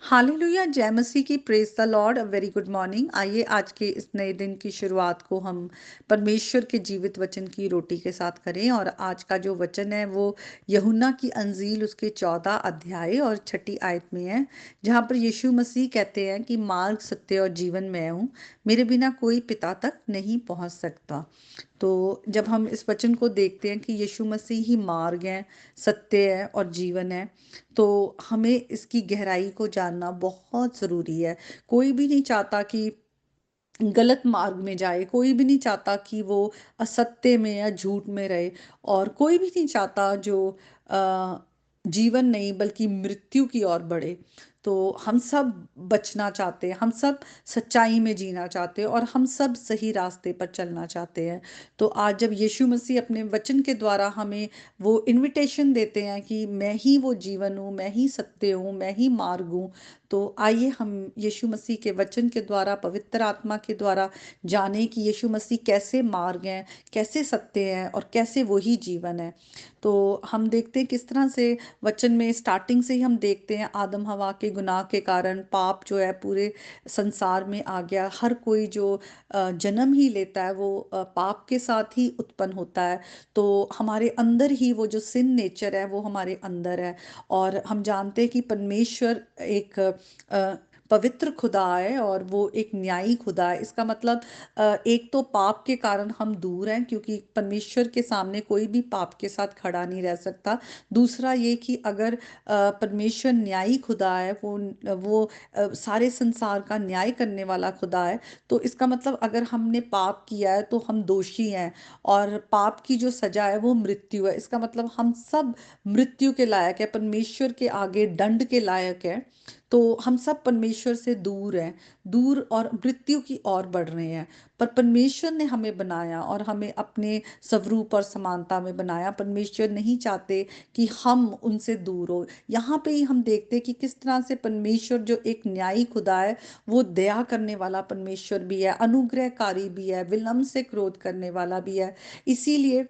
Hallelujah, जय मसीह की, praise the Lord, a very good morning. आइए आज के इस नए दिन की शुरुआत को हम परमेश्वर के जीवित वचन की रोटी के साथ करें। और आज का जो वचन है वो यूहन्ना की अंजील उसके 14 अध्याय और 6 आयत में है, जहाँ पर यीशु मसीह कहते हैं कि मार्ग, सत्य और जीवन मैं हूँ, मेरे बिना कोई पिता तक नहीं पहुँच सकता। तो जब हम इस वचन को देखते हैं कि यीशु मसीह ही मार्ग है, सत्य है और जीवन है, तो हमें इसकी गहराई को जानना बहुत ज़रूरी है। कोई भी नहीं चाहता कि गलत मार्ग में जाए, कोई भी नहीं चाहता कि वो असत्य में या झूठ में रहे, और कोई भी नहीं चाहता जो अ, जीवन नहीं बल्कि मृत्यु की ओर बढ़े। तो हम सब बचना चाहते हैं, हम सब सच्चाई में जीना चाहते हैं और हम सब सही रास्ते पर चलना चाहते हैं। तो आज जब यीशु मसीह अपने वचन के द्वारा हमें वो इनविटेशन देते हैं कि मैं ही वो जीवन हूँ, मैं ही सत्य हूँ, मैं ही मार्ग हूँ, तो आइए हम यीशु मसीह के वचन के द्वारा, पवित्र आत्मा के द्वारा जाने कि यीशु मसीह कैसे मार्ग हैं, कैसे सत्य हैं और कैसे वही जीवन है। तो हम देखते हैं किस तरह से वचन में स्टार्टिंग से ही हम देखते हैं, आदम हवा के गुनाह के कारण पाप जो है पूरे संसार में आ गया। हर कोई जो जन्म ही लेता है वो पाप के साथ ही उत्पन्न होता है। तो हमारे अंदर ही वो जो सिन नेचर है वो हमारे अंदर है। और हम जानते हैं कि परमेश्वर एक पवित्र खुदा है और वो एक न्यायी खुदा है। इसका मतलब एक तो पाप के कारण हम दूर हैं, क्योंकि परमेश्वर के सामने कोई भी पाप के साथ खड़ा नहीं रह सकता। दूसरा ये कि अगर परमेश्वर न्यायी खुदा है, वो सारे संसार का न्याय करने वाला खुदा है, तो इसका मतलब अगर हमने पाप किया है तो हम दोषी हैं, और पाप की जो सजा है वो मृत्यु है। इसका मतलब हम सब मृत्यु के लायक है, परमेश्वर के आगे दंड के लायक है। तो हम सब परमेश्वर से दूर हैं, दूर और मृत्यु की ओर बढ़ रहे हैं। पर परमेश्वर ने हमें बनाया और हमें अपने स्वरूप और समानता में बनाया। परमेश्वर नहीं चाहते कि हम उनसे दूर हो। यहाँ पे ही हम देखते हैं कि किस तरह से परमेश्वर जो एक न्यायी खुदा है, वो दया करने वाला परमेश्वर भी है, अनुग्रहकारी भी है, विलम्ब से क्रोध करने वाला भी है। इसीलिए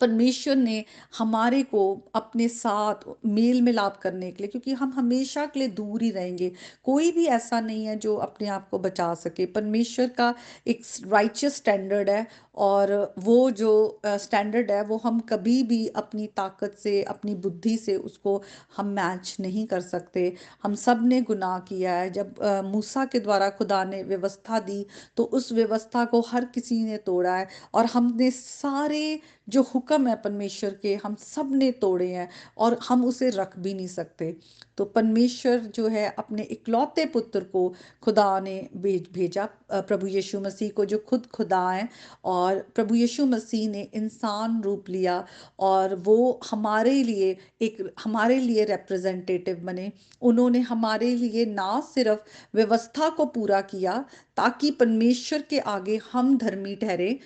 परमेश्वर ने हमारे को अपने साथ मेल मिलाप करने के लिए, क्योंकि हम हमेशा के लिए दूर ही रहेंगे, कोई भी ऐसा नहीं है जो अपने आप को बचा सके। परमेश्वर का एक राइचियस स्टैंडर्ड है, और वो जो स्टैंडर्ड है वो हम कभी भी अपनी ताकत से, अपनी बुद्धि से उसको हम मैच नहीं कर सकते। हम सब ने गुनाह किया है। जब मूसा के द्वारा खुदा ने व्यवस्था दी, तो उस व्यवस्था को हर किसी ने तोड़ा है, और हमने सारे जो हुक्म है परमेश्वर के, हम सब ने तोड़े हैं, और हम उसे रख भी नहीं सकते। तो परमेश्वर जो है अपने इकलौते पुत्र को खुदा ने भेजा, प्रभु यीशु मसीह को, जो खुद खुदा है। और प्रभु यीशु मसीह ने इंसान रूप लिया, और वो हमारे लिए रिप्रेजेंटेटिव बने। उन्होंने हमारे लिए ना सिर्फ व्यवस्था को पूरा किया ताकि परमेश्वर के आगे हम धर्मी ठहरे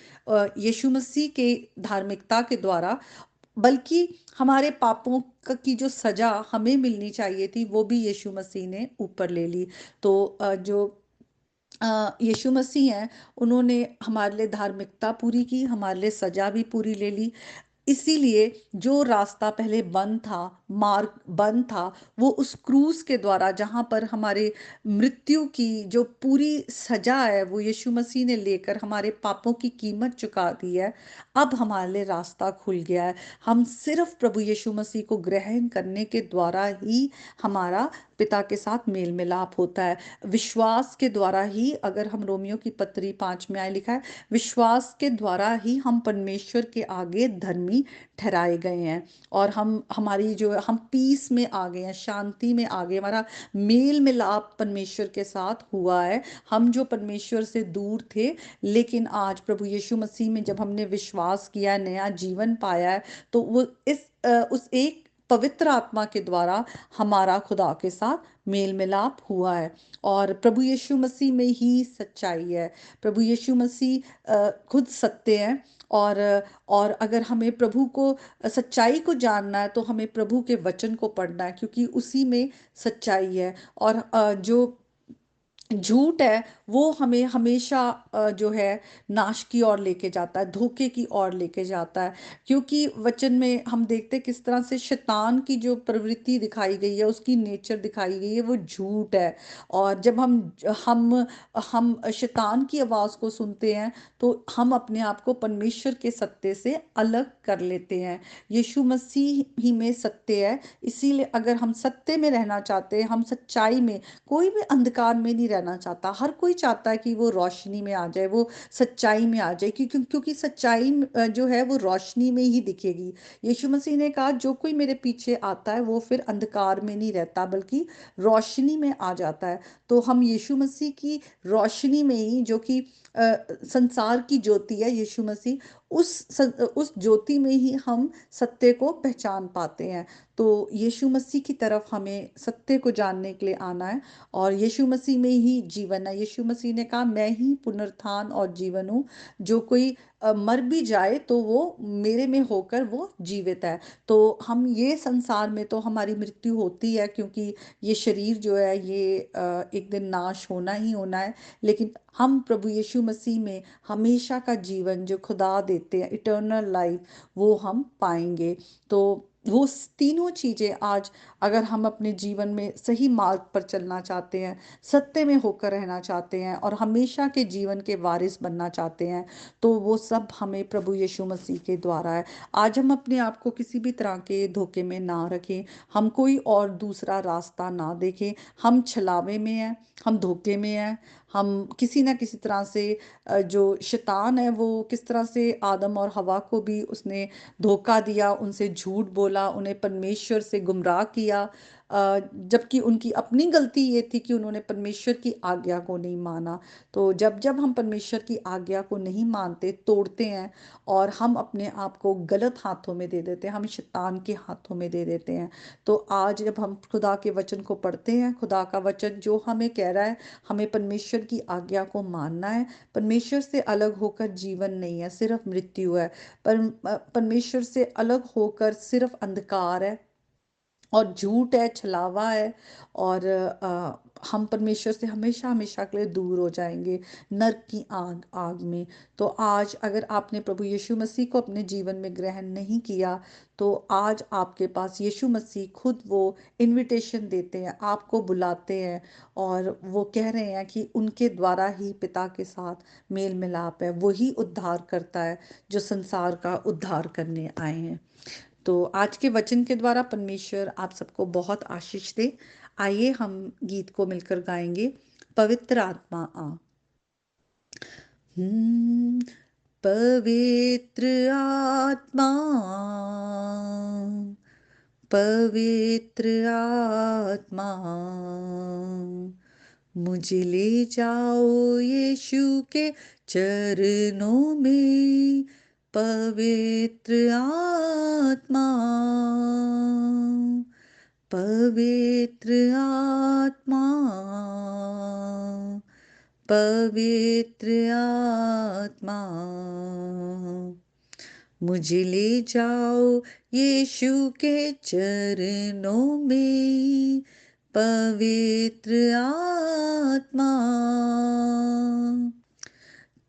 यीशु मसीह के धार्मिकता के द्वारा, बल्कि हमारे पापों की जो सजा हमें मिलनी चाहिए थी वो भी यीशु मसीह ने ऊपर ले ली। तो जो यीशु मसीह हैं, उन्होंने हमारे लिए धार्मिकता पूरी की, हमारे लिए सजा भी पूरी ले ली। इसीलिए जो रास्ता पहले बंद था, मार्ग बंद था, वो उस क्रूस के द्वारा, जहाँ पर हमारे मृत्यु की जो पूरी सजा है वो यीशु मसीह ने लेकर हमारे पापों की कीमत चुका दी है। अब हमारे लिए रास्ता खुल गया है। हम सिर्फ प्रभु यीशु मसीह को ग्रहण करने के द्वारा ही हमारा पिता के साथ मेल मिलाप होता है। विश्वास के द्वारा ही, अगर हम रोमियो की पत्री 5 में आए लिखा है, विश्वास के द्वारा ही हम परमेश्वर के आगे धर्मी ठहराए गए हैं। और हमारी जो हम पीस में आ गए हैं, शांति में आ गए, हमारा मेल मिलाप परमेश्वर के साथ हुआ है। हम जो परमेश्वर से दूर थे, लेकिन आज प्रभु यीशु मसीह में जब हमने विश्वास किया, नया जीवन पाया है, तो वो उस एक पवित्र आत्मा के द्वारा हमारा खुदा के साथ मेल मिलाप हुआ है। और प्रभु यीशु मसीह में ही सच्चाई है। प्रभु यीशु मसीह खुद सत्य है। और और अगर हमें प्रभु को, सच्चाई को जानना है, तो हमें प्रभु के वचन को पढ़ना है, क्योंकि उसी में सच्चाई है। और जो झूठ है वो हमें हमेशा जो है नाश की ओर लेके जाता है, धोखे की ओर लेके जाता है। क्योंकि वचन में हम देखते हैं किस तरह से शैतान की जो प्रवृत्ति दिखाई गई है, उसकी नेचर दिखाई गई है, वो झूठ है। और जब हम शैतान की आवाज़ को सुनते हैं, तो हम अपने आप को परमेश्वर के सत्य से अलग कर लेते हैं। यीशु मसीह ही में सत्य है, इसीलिए अगर हम सत्य में रहना चाहते हैं, हम सच्चाई में, कोई भी अंधकार में नहीं रहना चाहता। हर कोई चाहता है कि वो रोशनी में आ जाए, वो सच्चाई में आ जाए, क्योंकि सच्चाई जो है वो रोशनी में ही दिखेगी। यीशु मसीह ने कहा जो कोई मेरे पीछे आता है वो फिर अंधकार में नहीं रहता बल्कि रोशनी में आ जाता है। तो हम यीशु मसीह की रोशनी में ही, जो कि संसार की ज्योति है यीशु मसीह, उस ज्योति में ही हम सत्य को पहचान पाते हैं। तो यीशु मसीह की तरफ हमें सत्य को जानने के लिए आना है, और यीशु मसीह में ही जीवन है। यीशु मसीह ने कहा मैं ही पुनरुत्थान और जीवन हूँ, जो कोई मर भी जाए तो वो मेरे में होकर वो जीवित है। तो हम ये संसार में तो हमारी मृत्यु होती है, क्योंकि ये शरीर जो है ये एक दिन नाश होना ही होना है। लेकिन हम प्रभु यीशु मसीह में हमेशा का जीवन जो खुदा देते हैं, इटर्नल लाइफ, वो हम पाएंगे। तो वो तीनों चीज़ें आज, अगर हम अपने जीवन में सही मार्ग पर चलना चाहते हैं, सत्य में होकर रहना चाहते हैं और हमेशा के जीवन के वारिस बनना चाहते हैं, तो वो सब हमें प्रभु यीशु मसीह के द्वारा है। आज हम अपने आप को किसी भी तरह के धोखे में ना रखें, हम कोई और दूसरा रास्ता ना देखें। हम छलावे में हैं, हम धोखे में हैं, हम किसी ना किसी तरह से जो शैतान है वो किस तरह से आदम और हवा को भी उसने धोखा दिया, उनसे झूठ बोला, उन्हें परमेश्वर से गुमराह किया, जबकि उनकी अपनी गलती ये थी कि उन्होंने परमेश्वर की आज्ञा को नहीं माना। तो जब जब हम परमेश्वर की आज्ञा को नहीं मानते, तोड़ते हैं, और हम अपने आप को गलत हाथों में दे देते हैं, हम शैतान के हाथों में दे देते हैं। तो आज जब हम खुदा के वचन को पढ़ते हैं, खुदा का वचन जो हमें कह रहा है, हमें परमेश्वर की आज्ञा को मानना है। परमेश्वर से अलग होकर जीवन नहीं है, सिर्फ मृत्यु है। परमेश्वर से अलग होकर सिर्फ अंधकार है और झूठ है, छलावा है, और हम परमेश्वर से हमेशा हमेशा के लिए दूर हो जाएंगे, नरक की आग आग में। तो आज अगर आपने प्रभु यीशु मसीह को अपने जीवन में ग्रहण नहीं किया, तो आज आपके पास यीशु मसीह खुद वो इनविटेशन देते हैं, आपको बुलाते हैं, और वो कह रहे हैं कि उनके द्वारा ही पिता के साथ मेल मिलाप है, वही उद्धार करता है जो संसार का उद्धार करने आए हैं। तो आज के वचन के द्वारा परमेश्वर आप सबको बहुत आशीष दे। आइए हम गीत को मिलकर गाएंगे, पवित्र आत्मा आ। हम्म, पवित्र आत्मा, पवित्र आत्मा, मुझे ले जाओ यीशु के चरणों में। पवित्र आत्मा, पवित्र आत्मा, पवित्र आत्मा, मुझे ले जाओ यीशु के चरणों में। पवित्र आत्मा,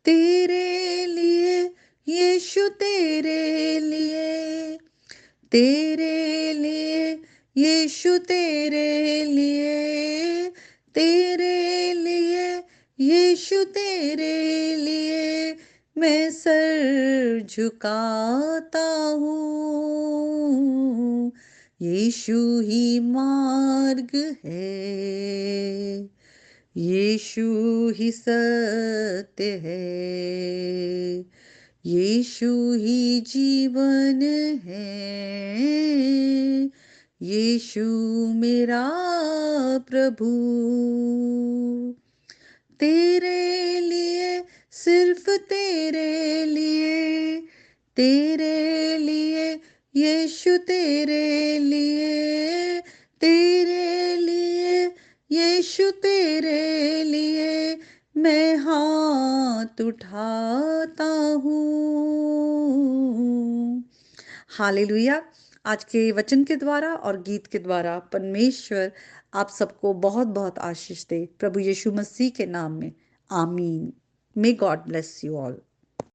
तेरे लिए यीशु, तेरे लिए, तेरे लिए यीशु, तेरे लिए, तेरे लिए यीशु, तेरे लिए मैं सर झुकाता हूँ। यीशु ही मार्ग है, यीशु ही सत्य है, यीशु ही जीवन है, यीशु मेरा प्रभु। तेरे लिए, सिर्फ तेरे लिए, तेरे लिए यीशु, तेरे लिए, तेरे लिए यीशु, तेरे लिए मैं हाथ उठाता हूँ। हालेलुया। आज के वचन के द्वारा और गीत के द्वारा परमेश्वर आप सबको बहुत बहुत आशीष दे, प्रभु यीशु मसीह के नाम में। आमीन। May God bless you all.